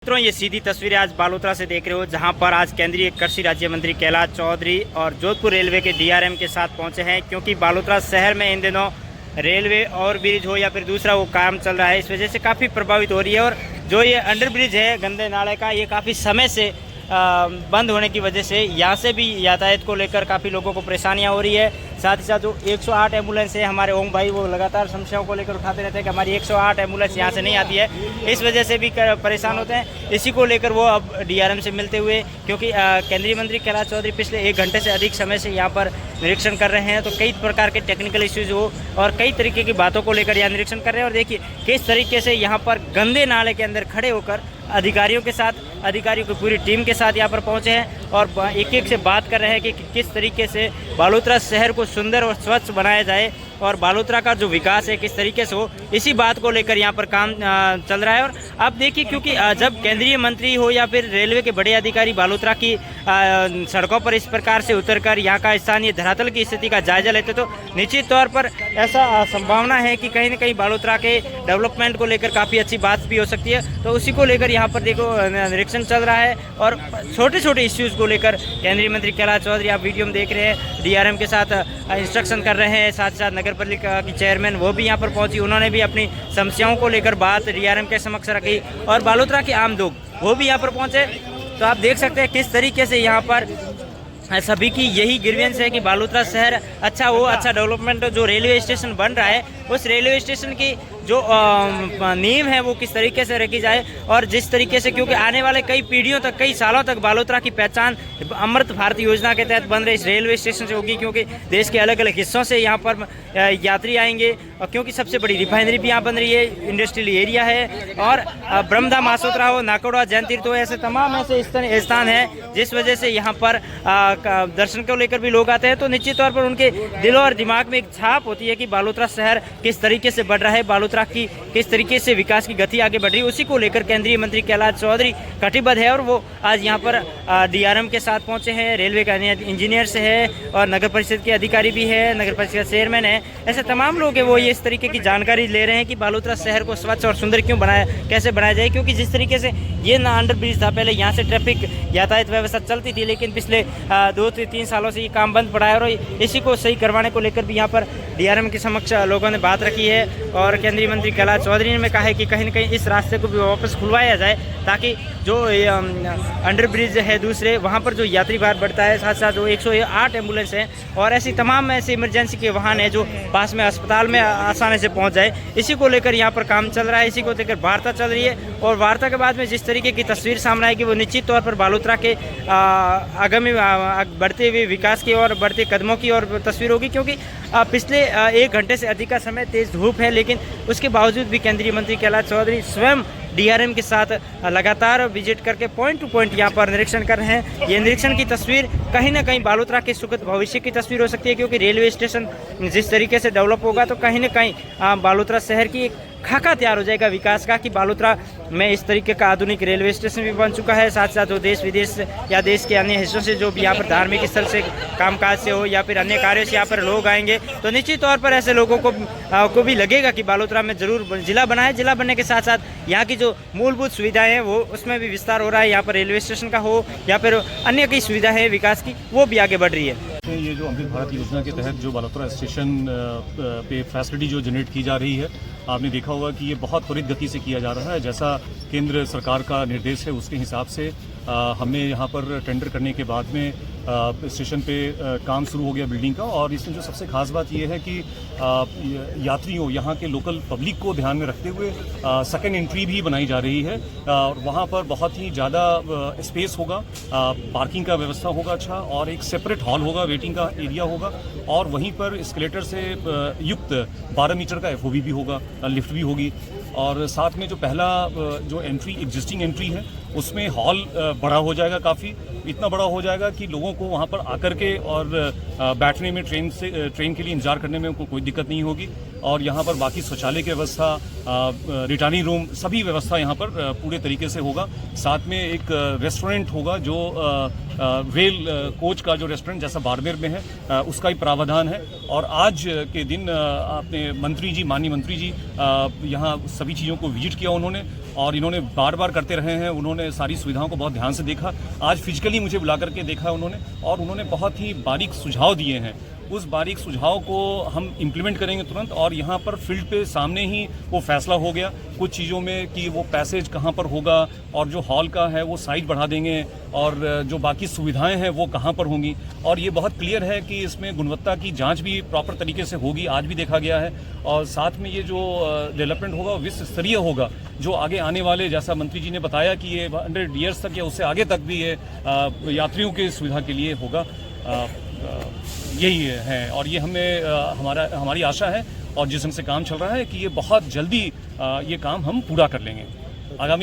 मित्रों, ये सीधी तस्वीरें आज बालोतरा से देख रहे हो, जहां पर आज केंद्रीय कृषि राज्य मंत्री कैलाश चौधरी और जोधपुर रेलवे के डीआरएम के साथ पहुंचे हैं, क्योंकि बालोतरा शहर में इन दिनों रेलवे और ब्रिज हो या फिर दूसरा वो काम चल रहा है। इस वजह से काफ़ी प्रभावित हो रही है। और जो ये अंडर ब्रिज है गंदे नाले का, ये काफ़ी समय से बंद होने की वजह से यहाँ से भी यातायात को लेकर काफ़ी लोगों को परेशानियाँ हो रही है। साथ ही साथ जो 108 एम्बुलेंस है हमारे ओम भाई, वो लगातार समस्याओं को लेकर उठाते रहते हैं कि हमारी 108 एम्बुलेंस यहाँ से नहीं आती है। इस वजह से भी परेशान होते हैं। इसी को लेकर वो अब डीआरएम से मिलते हुए, क्योंकि केंद्रीय मंत्री कैलाश चौधरी पिछले 1 घंटे से अधिक समय से यहाँ पर निरीक्षण कर रहे हैं, तो कई प्रकार के टेक्निकल इश्यूज हो और कई तरीके की बातों को लेकर यहाँ निरीक्षण कर रहे हैं। और देखिए किस तरीके से यहाँ पर गंदे नाले के अंदर खड़े होकर अधिकारियों की पूरी टीम के साथ यहाँ पर पहुँचे हैं और एक एक से बात कर रहे हैं कि किस तरीके से बालोतरा शहर को सुंदर और स्वच्छ बनाया जाए और बालोतरा का जो विकास है किस तरीके से हो, इसी बात को लेकर यहाँ पर काम चल रहा है। और आप देखिए, क्योंकि जब केंद्रीय मंत्री हो या फिर रेलवे के बड़े अधिकारी बालोतरा की सड़कों पर इस प्रकार से उतरकर यहाँ का स्थानीय धरातल की स्थिति का जायजा लेते, तो निश्चित तौर पर ऐसा संभावना है कि कहीं न कहीं बालोतरा के डेवलपमेंट को लेकर काफ़ी अच्छी बात भी हो सकती है। तो उसी को लेकर यहाँ पर देखो निरीक्षण चल रहा है और छोटे छोटे इश्यूज़ को लेकर केंद्रीय मंत्री कैलाश चौधरी, आप वीडियो में देख रहे हैं, डीआरएम के साथ इंस्ट्रक्शन कर रहे हैं। साथ साथ नगर पालिका की चेयरमैन वो भी यहाँ पर पहुंची, उन्होंने भी अपनी समस्याओं को लेकर बात डीआरएम के समक्ष रखी और बालोतरा के आम लोग वो भी यहाँ पर पहुंचे। तो आप देख सकते हैं किस तरीके से यहाँ पर सभी की यही ग्रीवेंस है कि बालोतरा शहर अच्छा हो, अच्छा डेवलपमेंट हो। जो रेलवे स्टेशन बन रहा है उस रेलवे स्टेशन की जो नींव है वो किस तरीके से रखी जाए और जिस तरीके से, क्योंकि आने वाले कई पीढ़ियों तक, कई सालों तक बालोतरा की पहचान अमृत भारत योजना के तहत बन रहे इस रेलवे स्टेशन से होगी, क्योंकि देश के अलग अलग हिस्सों से यहाँ पर यात्री आएंगे और क्योंकि सबसे बड़ी रिफाइनरी भी यहाँ बन रही है, इंडस्ट्रियल एरिया है और ब्रह्मधाम आसोतरा हो, नाकोड़ा, जैन तीर्थ हो, ऐसे तमाम ऐसे स्थान है जिस वजह से यहाँ पर दर्शन को लेकर भी लोग आते हैं। तो निश्चित तौर पर उनके दिलों और दिमाग में एक छाप होती है कि बालोतरा शहर किस तरीके से बढ़ रहा है, बालोतरा की किस तरीके से विकास की गति आगे बढ़ रही है। उसी को लेकर केंद्रीय मंत्री कैलाश चौधरी कटिबद्ध है और वो आज यहाँ पर डीआरएम के साथ पहुंचे हैं। रेलवे का इंजीनियर से है और नगर परिषद के अधिकारी भी है, नगर परिषद चेयरमैन है, ऐसे तमाम लोग हैं, वो ये इस तरीके की जानकारी ले रहे हैं कि बालोतरा शहर को स्वच्छ और सुंदर कैसे बनाया जाए। क्योंकि जिस तरीके से ये ना अंडर ब्रिज था, पहले यहाँ से ट्रैफिक यातायात व्यवस्था चलती थी, लेकिन पिछले 2 से 3 सालों से ये काम बंद पड़ा है और इसी को सही करवाने को लेकर भी यहाँ पर डीआरएम के समक्ष लोगों ने बात रखी है। और केंद्रीय मंत्री कैलाश चौधरी ने कहा है कि कहीं न कहीं इस रास्ते को भी वापस खुलवाया जाए, ताकि जो अंडर ब्रिज है दूसरे, वहाँ पर जो यात्री भार बढ़ता है, साथ साथ जो 108 एम्बुलेंस हैं और ऐसी तमाम ऐसे इमरजेंसी के वाहन हैं जो पास में अस्पताल में आसानी से पहुँच जाए, इसी को लेकर यहाँ पर काम चल रहा है, इसी को लेकर वार्ता चल रही है। और वार्ता के बाद में जिस तरीके की तस्वीर सामने आएगी वो निश्चित तौर पर बालोतरा के आगामी बढ़ते हुए विकास की और बढ़ते कदमों की और तस्वीर होगी। क्योंकि पिछले 1 घंटे से अधिक का समय तेज़ धूप है, लेकिन उसके बावजूद भी केंद्रीय मंत्री कैलाश चौधरी स्वयं डीआरएम के साथ लगातार विजिट करके पॉइंट टू पॉइंट यहाँ पर निरीक्षण कर रहे हैं। ये निरीक्षण की तस्वीर कहीं ना कहीं बालोतरा के सुखद भविष्य की तस्वीर हो सकती है, क्योंकि रेलवे स्टेशन जिस तरीके से डेवलप होगा तो कहीं ना कहीं बालोतरा शहर की एक खाका तैयार हो जाएगा विकास का, कि बालोतरा में इस तरीके का आधुनिक रेलवे स्टेशन भी बन चुका है। साथ साथ जो देश विदेश या देश के अन्य हिस्सों से जो भी यहाँ पर धार्मिक स्थल से, कामकाज से हो या फिर अन्य कार्यों से यहाँ पर लोग आएंगे, तो निश्चित तौर पर ऐसे लोगों को भी लगेगा कि बालोतरा में जरूर जिला बना है। जिला बनने के साथ साथ यहाँ की जो मूलभूत सुविधाएं हैं वो उसमें भी विस्तार हो रहा है, यहाँ पर रेलवे स्टेशन का हो या फिर अन्य कई सुविधा है विकास की, वो भी आगे बढ़ रही है। ये जो अमृत भारत योजना के तहत जो बालोतरा स्टेशन पे फैसिलिटी जो जनरेट की जा रही है, आपने देखा होगा कि ये बहुत त्वरित गति से किया जा रहा है। जैसा केंद्र सरकार का निर्देश है उसके हिसाब से हमने यहाँ पर टेंडर करने के बाद में स्टेशन पे काम शुरू हो गया बिल्डिंग का। और इसमें जो सबसे खास बात ये है कि यात्रियों, यहाँ के लोकल पब्लिक को ध्यान में रखते हुए सेकेंड एंट्री भी बनाई जा रही है और वहाँ पर बहुत ही ज़्यादा स्पेस होगा, पार्किंग का व्यवस्था होगा अच्छा, और एक सेपरेट हॉल होगा, वेटिंग का एरिया होगा, और वहीं पर एस्केलेटर से युक्त 12 मीटर का एफओवी भी होगा, लिफ्ट भी होगी। और साथ में जो पहला जो एंट्री एग्जिस्टिंग एंट्री है उसमें हॉल बड़ा हो जाएगा, काफ़ी इतना बड़ा हो जाएगा कि लोगों को वहाँ पर आकर के और बैठने में ट्रेन के लिए इंतजार करने में उनको कोई दिक्कत नहीं होगी। और यहाँ पर बाकी शौचालय की व्यवस्था, रिटायरिंग रूम, सभी व्यवस्था यहाँ पर पूरे तरीके से होगा। साथ में एक रेस्टोरेंट होगा जो रेल कोच का जो रेस्टोरेंट जैसा बाड़मेर में है उसका ही प्रावधान है। और आज के दिन अपने मंत्री जी, माननीय मंत्री जी यहाँ सभी चीज़ों को विजिट किया उन्होंने, और इन्होंने बार बार करते रहे हैं। उन्होंने सारी सुविधाओं को बहुत ध्यान से देखा, आज फिजिकली मुझे बुला करके देखा उन्होंने, और उन्होंने बहुत ही बारीक सुझाव दिए हैं। उस बारीक सुझाव को हम इम्प्लीमेंट करेंगे तुरंत, और यहाँ पर फील्ड पे सामने ही वो फैसला हो गया कुछ चीज़ों में कि वो पैसेज कहाँ पर होगा, और जो हॉल का है वो साइज बढ़ा देंगे, और जो बाकी सुविधाएं हैं वो कहाँ पर होंगी। और ये बहुत क्लियर है कि इसमें गुणवत्ता की जांच भी प्रॉपर तरीके से होगी, आज भी देखा गया है। और साथ में ये जो डेवलपमेंट होगा विश्व स्तरीय होगा, जो आगे आने वाले, जैसा मंत्री जी ने बताया कि ये 100 ईयर्स तक या उससे आगे तक भी ये यात्रियों की सुविधा के लिए होगा। यही है, और ये हमारी आशा है, और जिस ढंग से काम चल रहा है कि ये बहुत जल्दी ये काम हम पूरा कर लेंगे। आगामी